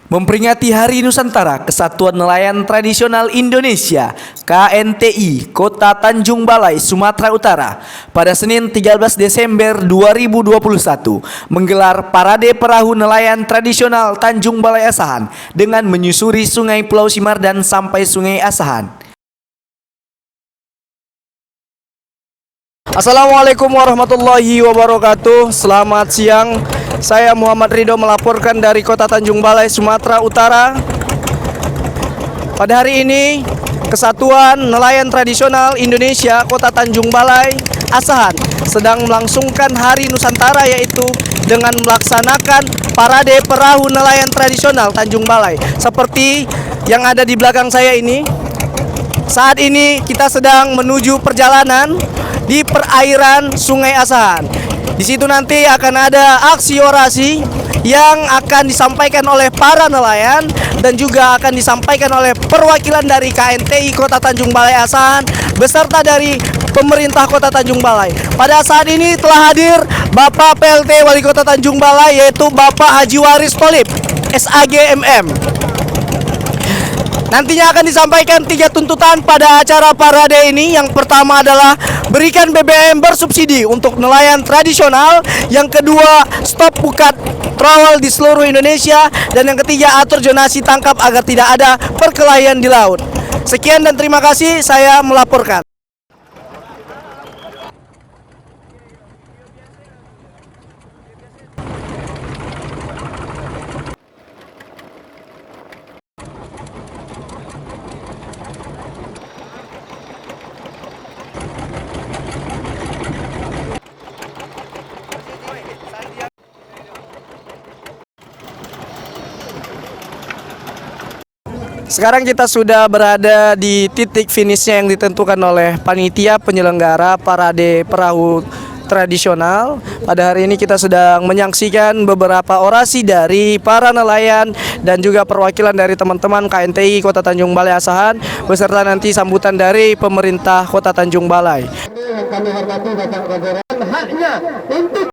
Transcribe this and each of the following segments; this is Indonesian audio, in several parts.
Memperingati Hari Nusantara Kesatuan Nelayan Tradisional Indonesia KNTI Kota Tanjung Balai, Sumatera Utara pada Senin 13 Desember 2021 menggelar Parade Perahu Nelayan Tradisional Tanjung Balai Asahan dengan menyusuri Sungai Pulau Simar dan sampai Sungai Asahan. Assalamualaikum warahmatullahi wabarakatuh. Selamat siang. Saya Muhammad Ridho melaporkan dari Kota Tanjung Balai, Sumatera Utara. Pada hari ini, Kesatuan Nelayan Tradisional Indonesia Kota Tanjung Balai Asahan sedang melangsungkan Hari Nusantara, yaitu dengan melaksanakan Parade Perahu Nelayan Tradisional Tanjung Balai. Seperti yang ada di belakang saya ini. Saat ini kita sedang menuju perjalanan di perairan Sungai Asahan. Di situ nanti akan ada aksi orasi yang akan disampaikan oleh para nelayan dan juga akan disampaikan oleh perwakilan dari KNTI Kota Tanjung Balai Asahan beserta dari pemerintah Kota Tanjung Balai. Pada saat ini telah hadir Bapak PLT Wali Kota Tanjung Balai, yaitu Bapak Haji Waris Tholib, SAGMM. Nantinya akan disampaikan 3 tuntutan pada acara parade ini. Yang pertama adalah berikan BBM bersubsidi untuk nelayan tradisional. Yang kedua, stop buka trawl di seluruh Indonesia. Dan yang ketiga, atur zonasi tangkap agar tidak ada perkelahian di laut. Sekian dan terima kasih, saya melaporkan. Sekarang kita sudah berada di titik finishnya yang ditentukan oleh panitia penyelenggara Parade Perahu Tradisional. Pada hari ini kita sedang menyaksikan beberapa orasi dari para nelayan dan juga perwakilan dari teman-teman KNTI Kota Tanjung Balai Asahan beserta nanti sambutan dari pemerintah Kota Tanjung Balai. Kami hormati Bapak Jajaran, haknya untuk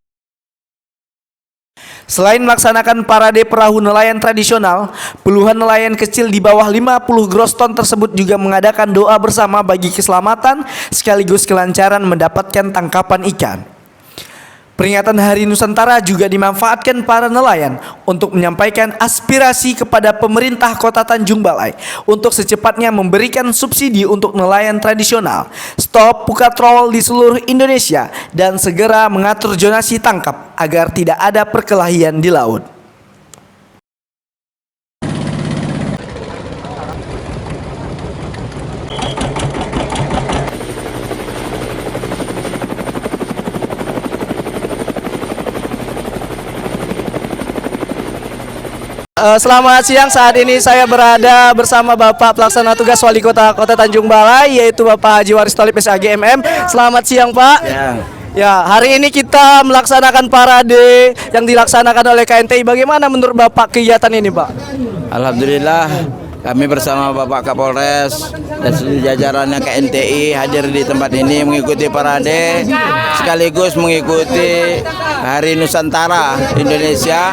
selain melaksanakan parade perahu nelayan tradisional, puluhan nelayan kecil di bawah 50 gross ton tersebut juga mengadakan doa bersama bagi keselamatan sekaligus kelancaran mendapatkan tangkapan ikan. Peringatan Hari Nusantara juga dimanfaatkan para nelayan untuk menyampaikan aspirasi kepada pemerintah Kota Tanjung Balai untuk secepatnya memberikan subsidi untuk nelayan tradisional, stop buka trawl di seluruh Indonesia, dan segera mengatur zonasi tangkap agar tidak ada perkelahian di laut. Selamat siang, saat ini saya berada bersama Bapak Pelaksana Tugas Wali Kota Kota Tanjung Balai, yaitu Bapak Haji Waris Tholib, SAGMM. Selamat siang, Pak. Ya, hari ini kita melaksanakan parade yang dilaksanakan oleh KNTI. Bagaimana menurut Bapak kegiatan ini, Pak? Alhamdulillah, kami bersama Bapak Kapolres dan seluruh jajarannya KNTI hadir di tempat ini mengikuti parade sekaligus mengikuti Hari Nusantara Indonesia.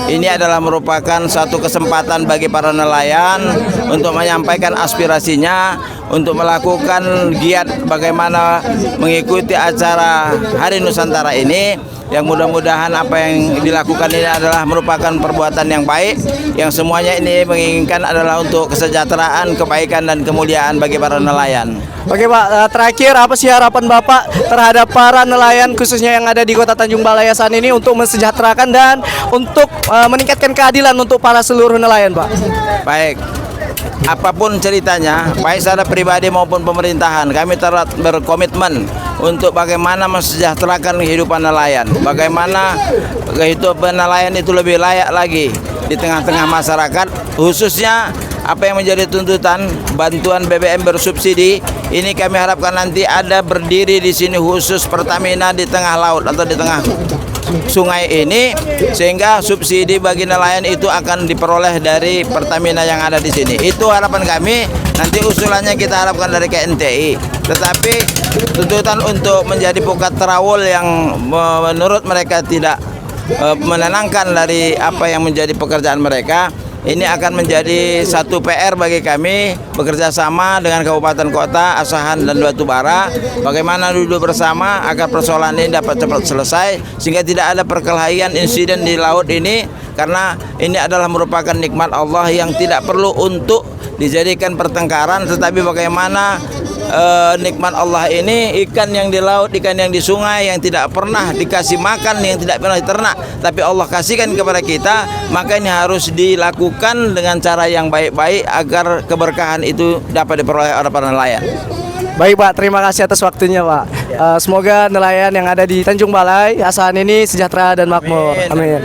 Ini adalah merupakan satu kesempatan bagi para nelayan untuk menyampaikan aspirasinya, untuk melakukan giat bagaimana mengikuti acara Hari Nusantara ini. Yang mudah-mudahan apa yang dilakukan ini adalah merupakan perbuatan yang baik, yang semuanya ini menginginkan adalah untuk kesejahteraan, kebaikan dan kemuliaan bagi para nelayan. Oke, Pak, terakhir apa sih harapan Bapak terhadap para nelayan khususnya yang ada di Kota Tanjung Balai Asahan ini untuk mensejahterakan dan untuk meningkatkan keadilan untuk para seluruh nelayan, Pak? Baik, apapun ceritanya, baik secara pribadi maupun pemerintahan, kami tetap berkomitmen untuk bagaimana mensejahterakan kehidupan nelayan, bagaimana kehidupan nelayan itu lebih layak lagi di tengah-tengah masyarakat, khususnya apa yang menjadi tuntutan bantuan BBM bersubsidi. Ini kami harapkan nanti ada berdiri di sini khusus Pertamina di tengah laut atau di tengah sungai ini, sehingga subsidi bagi nelayan itu akan diperoleh dari Pertamina yang ada di sini. Itu harapan kami. Nanti usulannya kita harapkan dari KNTI. Tetapi tuntutan untuk menjadi pukat trawl yang menurut mereka tidak menenangkan dari apa yang menjadi pekerjaan mereka, ini akan menjadi satu PR bagi kami bekerja sama dengan kabupaten kota, Asahan dan Batubara. Bagaimana duduk bersama agar persoalan ini dapat cepat selesai sehingga tidak ada perkelahian insiden di laut ini, karena ini adalah merupakan nikmat Allah yang tidak perlu untuk dijadikan pertengkaran, tetapi bagaimana nikmat Allah ini, ikan yang di laut, ikan yang di sungai yang tidak pernah dikasih makan, yang tidak pernah diternak, tapi Allah kasihkan kepada kita, maka ini harus dilakukan dengan cara yang baik-baik agar keberkahan itu dapat diperoleh oleh para nelayan. Baik Pak, terima kasih atas waktunya Pak. Semoga nelayan yang ada di Tanjung Balai, Asahan ini sejahtera dan makmur. Amin.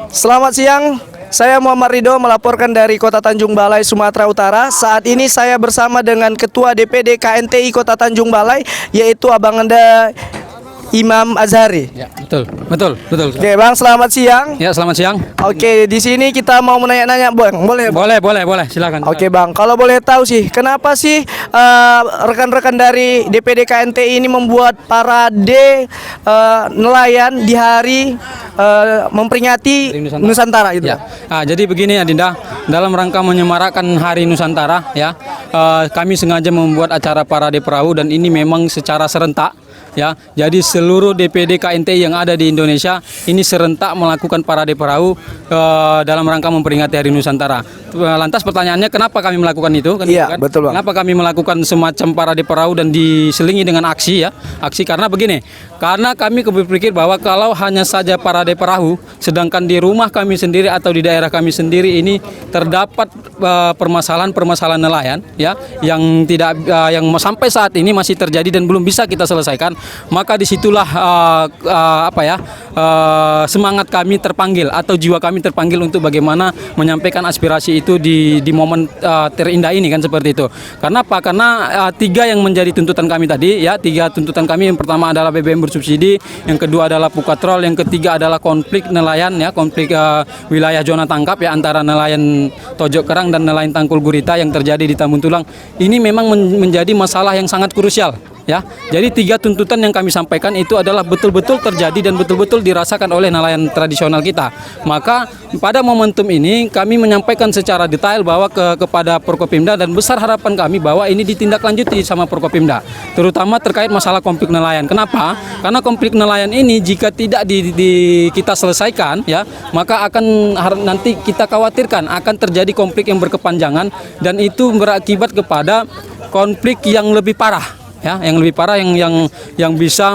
Selamat siang, saya Muhammad Ridho melaporkan dari Kota Tanjung Balai, Sumatera Utara. Saat ini saya bersama dengan Ketua DPD KNTI Kota Tanjung Balai, yaitu Abang Anda Imam Azhari. Ya, betul. Oke, Bang, selamat siang. Ya, selamat siang. Oke, di sini kita mau menanya-nanya, Bang. Boleh? Bang? Boleh, silakan. Oke, Bang. Kalau boleh tahu sih, kenapa sih rekan-rekan dari DPD KNTI ini membuat parade nelayan di hari memperingati Hari Nusantara itu? Ya. Jadi begini Adinda, dalam rangka menyemarakkan Hari Nusantara ya, kami sengaja membuat acara parade perahu dan ini memang secara serentak. Ya, jadi seluruh DPD KNTI yang ada di Indonesia ini serentak melakukan parade perahu dalam rangka memperingati Hari Nusantara. Lantas pertanyaannya, kenapa kami melakukan itu? Iya, betul Bang. Kenapa kami melakukan semacam parade perahu dan diselingi dengan aksi ya? Aksi karena begini, karena kami berpikir bahwa kalau hanya saja parade perahu, sedangkan di rumah kami sendiri atau di daerah kami sendiri ini terdapat permasalahan-permasalahan nelayan ya, yang tidak yang sampai saat ini masih terjadi dan belum bisa kita selesaikan. Maka disitulah semangat kami terpanggil atau jiwa kami terpanggil untuk bagaimana menyampaikan aspirasi itu di momen terindah ini kan, seperti itu. Karena apa? Karena tiga yang menjadi tuntutan kami tadi ya, tiga tuntutan kami. Yang pertama adalah BBM bersubsidi, yang kedua adalah Pukatrol, yang ketiga adalah konflik nelayan ya, konflik wilayah zona tangkap ya antara nelayan Tojok Kerang dan nelayan Tangkul Gurita yang terjadi di Tambun Tulang. Ini memang menjadi masalah yang sangat krusial. Ya, jadi tiga tuntutan yang kami sampaikan itu adalah betul-betul terjadi dan betul-betul dirasakan oleh nelayan tradisional kita. Maka pada momentum ini kami menyampaikan secara detail bahwa kepada Forkopimda, dan besar harapan kami bahwa ini ditindaklanjuti sama Forkopimda, terutama terkait masalah konflik nelayan. Kenapa? Karena konflik nelayan ini jika tidak kita selesaikan ya, maka akan nanti kita khawatirkan akan terjadi konflik yang berkepanjangan dan itu berakibat kepada konflik yang lebih parah. Ya, yang lebih parah yang bisa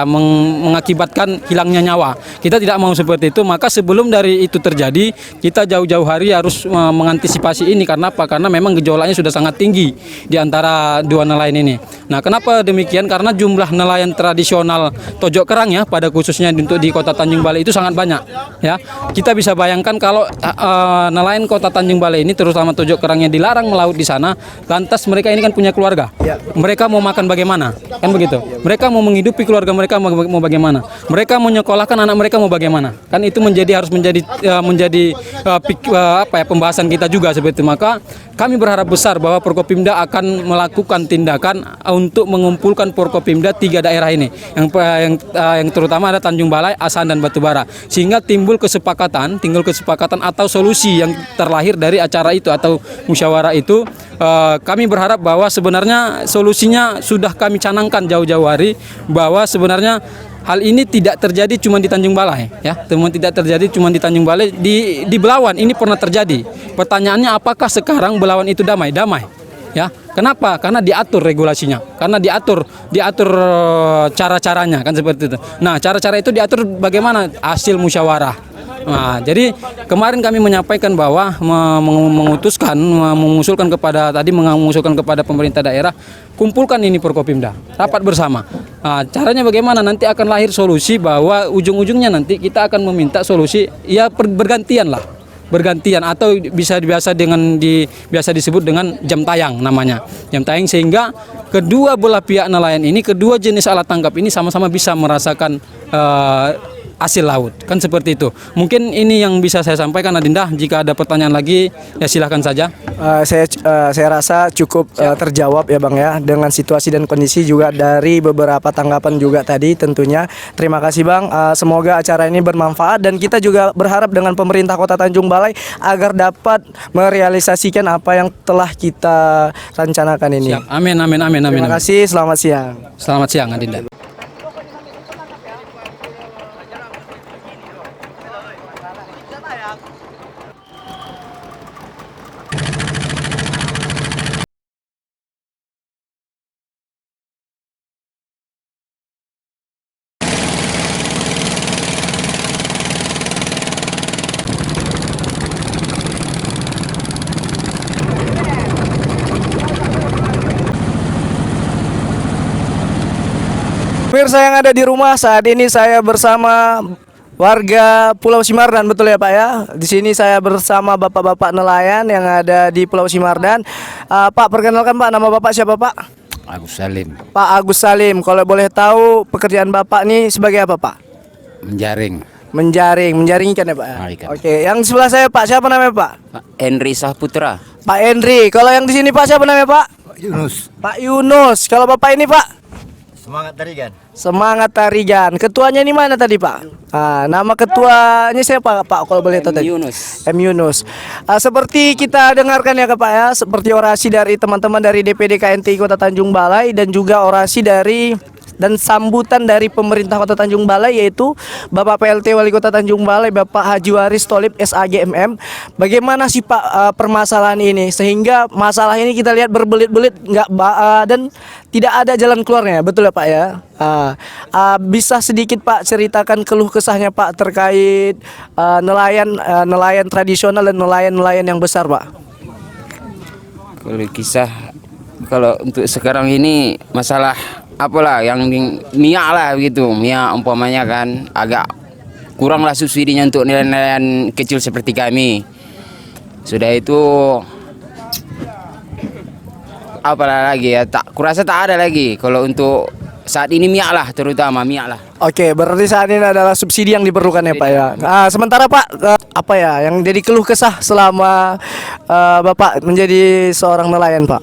mengakibatkan hilangnya nyawa. Kita tidak mau seperti itu. Maka sebelum dari itu terjadi, kita jauh-jauh hari harus mengantisipasi ini. Karena apa? Karena memang gejolaknya sudah sangat tinggi di antara dua nelayan ini. Nah, kenapa demikian? Karena jumlah nelayan tradisional Tojok Kerang ya, pada khususnya untuk di Kota Tanjung Balai itu sangat banyak. Ya, kita bisa bayangkan kalau nelayan Kota Tanjung Balai ini, terutama Tojok Kerangnya, dilarang melaut di sana. Lantas mereka ini kan punya keluarga. Mereka mau makan bagaimana? Kan begitu. Mereka mau menghidupi keluarga mereka mau bagaimana? Mereka mau menyekolahkan anak mereka mau bagaimana? Kan itu harus menjadi pembahasan kita juga seperti itu. Maka kami berharap besar bahwa Forkopimda akan melakukan tindakan untuk mengumpulkan Forkopimda tiga daerah ini. Yang terutama ada Tanjung Balai, Asahan dan Batubara. Sehingga timbul kesepakatan atau solusi yang terlahir dari acara itu atau musyawarah itu. Kami berharap bahwa sebenarnya solusinya sudah kami canangkan jauh-jauh hari, bahwa sebenarnya hal ini tidak terjadi cuma di Tanjung Balai ya, tidak terjadi cuma di Tanjung Balai, di Belawan ini pernah terjadi. Pertanyaannya, apakah sekarang Belawan itu damai? Ya, kenapa? Karena diatur regulasinya, karena diatur cara-caranya kan seperti itu. Nah, cara-cara itu diatur bagaimana? Hasil musyawarah. Nah, jadi kemarin kami menyampaikan bahwa mengusulkan kepada pemerintah daerah, kumpulkan ini Forkopimda, rapat bersama. Nah, caranya bagaimana? Nanti akan lahir solusi bahwa ujung-ujungnya nanti kita akan meminta solusi ya bergantian atau biasa biasa disebut dengan jam tayang namanya. Jam tayang sehingga kedua belah pihak nelayan ini, kedua jenis alat tangkap ini sama-sama bisa merasakan hasil laut, kan seperti itu. Mungkin ini yang bisa saya sampaikan, Adinda. Jika ada pertanyaan lagi, ya silahkan saja. Saya rasa cukup terjawab ya Bang ya, dengan situasi dan kondisi juga dari beberapa tanggapan juga tadi tentunya. Terima kasih Bang. Semoga acara ini bermanfaat dan kita juga berharap dengan pemerintah Kota Tanjung Balai agar dapat merealisasikan apa yang telah kita rencanakan ini. Siap. Amin. Terima kasih. Selamat siang. Selamat siang, Adinda. Pemirsa yang ada di rumah, saat ini saya bersama warga Pulau Simardan, betul ya Pak ya? Di sini saya bersama bapak-bapak nelayan yang ada di Pulau Simardan. Pak, perkenalkan Pak, nama Bapak siapa Pak? Agus Salim, Pak Agus Salim. Kalau boleh tahu pekerjaan Bapak nih sebagai apa Pak? menjaring. Menjaring ikan ya Pak? Ikan. Oke, yang sebelah saya Pak, siapa namanya Pak? Pak Henry Saputra. Pak Henry. Kalau yang di sini Pak, siapa namanya Pak? Yunus. Pak Yunus. Kalau Bapak ini Pak? Semangat Tarigan. Semangat Tarigan. Ketuanya ini mana tadi Pak? Nama ketuanya siapa Pak? Kalau boleh tahu tadi. Yunus. M Yunus. Seperti kita dengarkan ya Pak ya, seperti orasi dari teman-teman dari DPD KNTI Kota Tanjung Balai dan juga orasi dari dan sambutan dari pemerintah Kota Tanjung Balai, yaitu Bapak PLT Wali Kota Tanjung Balai Bapak Haji Waris Tholib SAGMM. Bagaimana sih Pak permasalahan ini sehingga masalah ini kita lihat berbelit-belit dan tidak ada jalan keluarnya, betul ya Pak ya? Bisa sedikit Pak ceritakan keluh kesahnya Pak terkait nelayan tradisional dan nelayan yang besar Pak? Kalau untuk sekarang ini masalah apalah yang minyak lah gitu, minyak umpamanya kan agak kuranglah subsidinya untuk nelayan kecil seperti kami. Sudah itu apalah lagi ya, kurasa tak ada lagi kalau untuk saat ini minyak lah, terutama minyak lah. Oke, berarti saat ini adalah subsidi yang diperlukan ya Pak ya. Sementara Pak, apa ya yang jadi keluh kesah selama Bapak menjadi seorang nelayan Pak?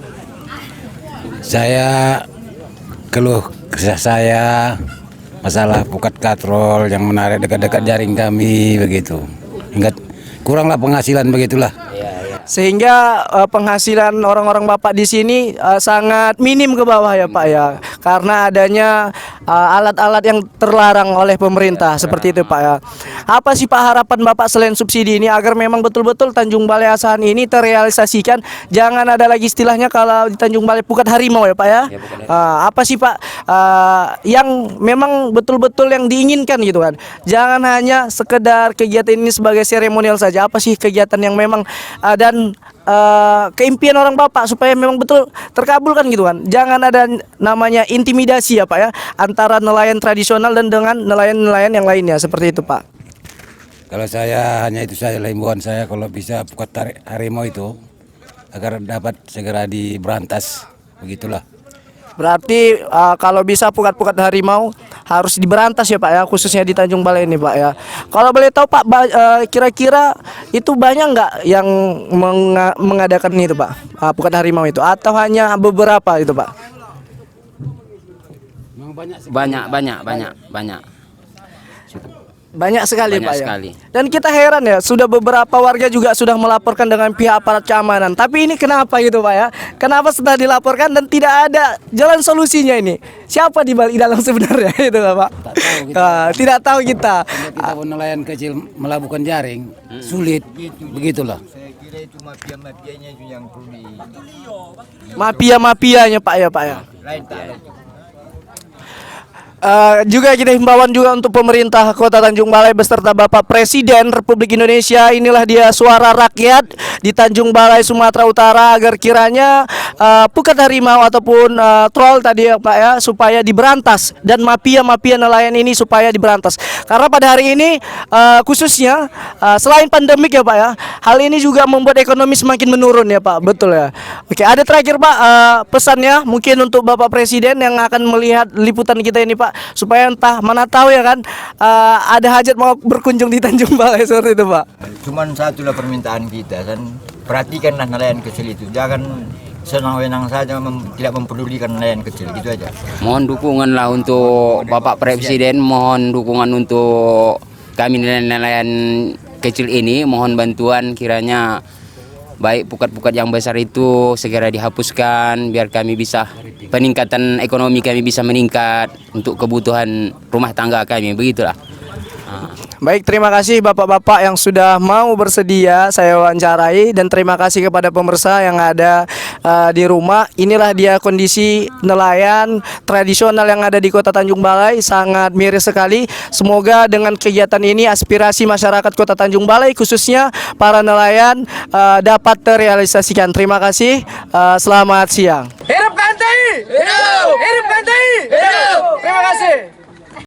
Saya keluh kesah saya masalah pukat katrol yang menarik dekat-dekat jaring kami begitu. Hingga kuranglah penghasilan begitulah. Sehingga penghasilan orang-orang Bapak di sini sangat minim ke bawah ya Pak ya, karena adanya alat-alat yang terlarang oleh pemerintah seperti itu Pak ya. Apa sih Pak harapan Bapak selain subsidi ini agar memang betul-betul Tanjung Balai Asahan ini terrealisasikan, jangan ada lagi istilahnya kalau di Tanjung Balai pukat harimau ya Pak ya? Apa sih Pak yang memang betul-betul yang diinginkan gitu kan? Jangan hanya sekedar kegiatan ini sebagai seremonial saja. Apa sih kegiatan yang memang dan keimpian orang Bapak supaya memang betul terkabulkan gitu kan. Jangan ada namanya intimidasi ya Pak ya, antara nelayan tradisional dan dengan nelayan-nelayan yang lainnya seperti itu Pak. Kalau saya hanya itu saja himbauan saya, kalau bisa pukat harimau itu agar dapat segera diberantas begitulah. Berarti kalau bisa pukat-pukat harimau harus diberantas ya Pak ya, khususnya di Tanjung Balai ini Pak ya. Kalau boleh tahu Pak, kira-kira itu banyak nggak yang mengadakan itu Pak, pukat harimau itu, atau hanya beberapa itu Pak? Banyak. Banyak sekali Banyak Pak sekali. ya. Dan kita heran ya, sudah beberapa warga juga sudah melaporkan dengan pihak aparat keamanan. Tapi ini kenapa gitu Pak ya? Kenapa setelah dilaporkan dan tidak ada jalan solusinya ini? Siapa di balik dalam sebenarnya itu Pak? Tidak tahu kita. Kita nelayan kecil melabuhkan jaring sulit begitulah. Saya kira itu mafia-mafianya yang perlu di Mafia-mafianya Pak ya Pak ya. lain tak ada. Juga kita himbauan juga untuk pemerintah Kota Tanjung Balai beserta Bapak Presiden Republik Indonesia. Inilah dia suara rakyat di Tanjung Balai Sumatera Utara agar kiranya pukat harimau ataupun troll tadi ya Pak ya supaya diberantas dan mafia-mafia nelayan ini supaya diberantas. Karena pada hari ini khususnya selain pandemik ya Pak ya, hal ini juga membuat ekonomi semakin menurun ya Pak. Betul ya. Oke, ada terakhir Pak pesannya mungkin untuk Bapak Presiden yang akan melihat liputan kita ini Pak, supaya entah mana tahu ya kan ada hajat mau berkunjung di Tanjung Balai seperti itu Pak. Cuman satulah permintaan kita kan, perhatikanlah nelayan kecil itu, jangan senang-senang saja tidak mempedulikan nelayan kecil, gitu aja. Mohon dukungan lah untuk Bapak Presiden, mohon dukungan untuk kami nelayan kecil ini, mohon bantuan kiranya baik pukat-pukat yang besar itu segera dihapuskan biar kami bisa peningkatan ekonomi kami bisa meningkat untuk kebutuhan rumah tangga kami, begitulah. Baik, terima kasih bapak-bapak yang sudah mau bersedia saya wawancarai dan terima kasih kepada pemirsa yang ada di rumah. Inilah dia kondisi nelayan tradisional yang ada di Kota Tanjung Balai, sangat miris sekali. Semoga dengan kegiatan ini aspirasi masyarakat Kota Tanjung Balai khususnya para nelayan dapat terrealisasikan. Terima kasih. Selamat siang. Hidup Kanti! Hidup! Hidup Kanti! Hidup! Terima kasih.